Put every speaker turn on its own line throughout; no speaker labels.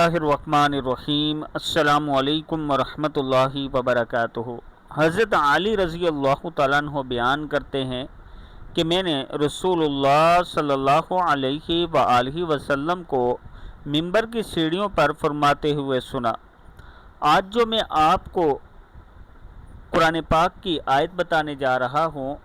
बिस्मिल्लाहिर्रहमानिर्रहीम। अस्सलामु अलैकुम वरहमतुल्लाहि वबरकातुहू। हज़रत अली रज़ी अल्लाह तआला अन्हु बयान करते हैं कि मैंने रसूलुल्लाह सल्लल्लाहु अलैहि वआलिहि वसल्लम को मिंबर की सीढ़ियों पर फरमाते हुए सुना। आज जो मैं आपको कुरान पाक की आयत बताने जा रहा हूँ,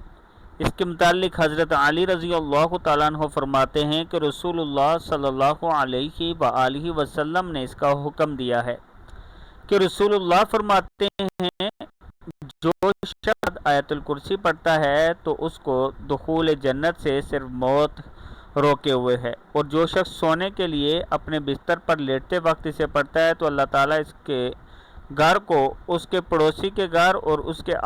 इसके मुतालिक हज़रत अली रज़ी अल्लाह तआला अन्हु फरमाते हैं कि रसूलुल्लाह सल्लल्लाहु अलैहि वआलिहि वसल्लम ने इसका हुक्म दिया है कि रसूलुल्लाह फरमाते हैं, जो शख्स आयतुल कुर्सी पढ़ता है तो उसको दुखूल जन्नत से सिर्फ मौत रोके हुए है, और जो शख्स सोने के लिए अपने बिस्तर पर लेटते वक्त इसे पढ़ता है तो अल्लाह ताला इसके घर को उसके पड़ोसी के घर और उसके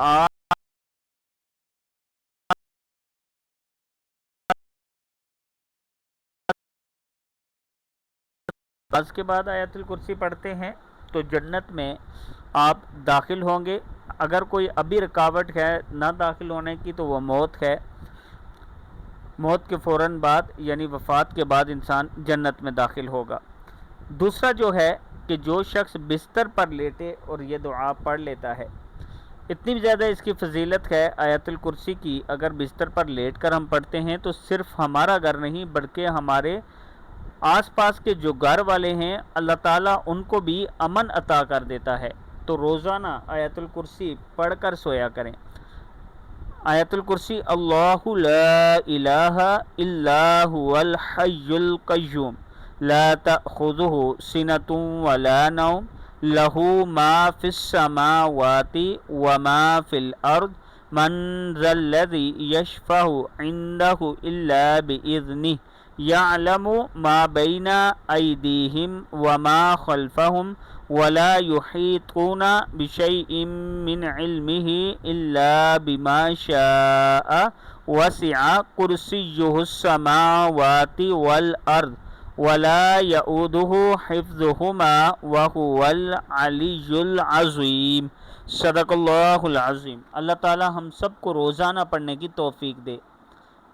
आज के बाद आयतुल कुर्सी पढ़ते हैं तो जन्नत में आप दाखिल होंगे। अगर कोई अभी रुकावट है ना दाखिल होने की तो वह मौत है। मौत के फ़ौरन बाद यानी वफ़ात के बाद इंसान जन्नत में दाखिल होगा। दूसरा जो है कि जो शख्स बिस्तर पर लेटे और ये दुआ पढ़ लेता है, इतनी ज़्यादा इसकी फजीलत है आयतुल कुर्सी की। अगर बिस्तर पर लेट कर हम पढ़ते हैं तो सिर्फ हमारा घर नहीं बल्कि हमारे आस पास के जो घर वाले हैं अल्लाह ताला उनको भी अमन अता कर देता है। तो रोज़ाना आयतुल कुर्सी पढ़ कर सोया करें। आयतुल कुर्सी अल्लाहु ला इलाहा इल्ला हुवल हय्युल क़य्यूम ला तअख़ुज़ुहु सिनतुन वला नौम लहू मा फ़िस समावाति व मा फ़िल अर्द मन ज़ल्लज़ी यशफ़अु इंदहु इल्ला बिइज़्निहि यअलमु मा बैना अयदीहिम व मा खल्फ़हुम वला युहीतूना बिशैइन मिन इल्मिही इल्ला बिमा शाअ वसिअ कुर्सियुहुस समावाति वल अर्द वला यऊदुहु हिफ्ज़ुहुमा व हुवल अलियुल अज़ीम। सदक़ल्लाहुल अज़ीम। अल्लाह ताला हम सब को रोज़ाना पढ़ने की तौफ़ीक दे।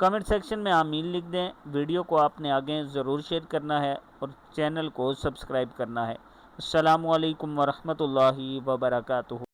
कमेंट सेक्शन में आमीन लिख दें। वीडियो को आपने आगे ज़रूर शेयर करना है और चैनल को सब्सक्राइब करना है। अस्सलामु अलैकुम वरहमतुल्लाहि वबरकातुहू।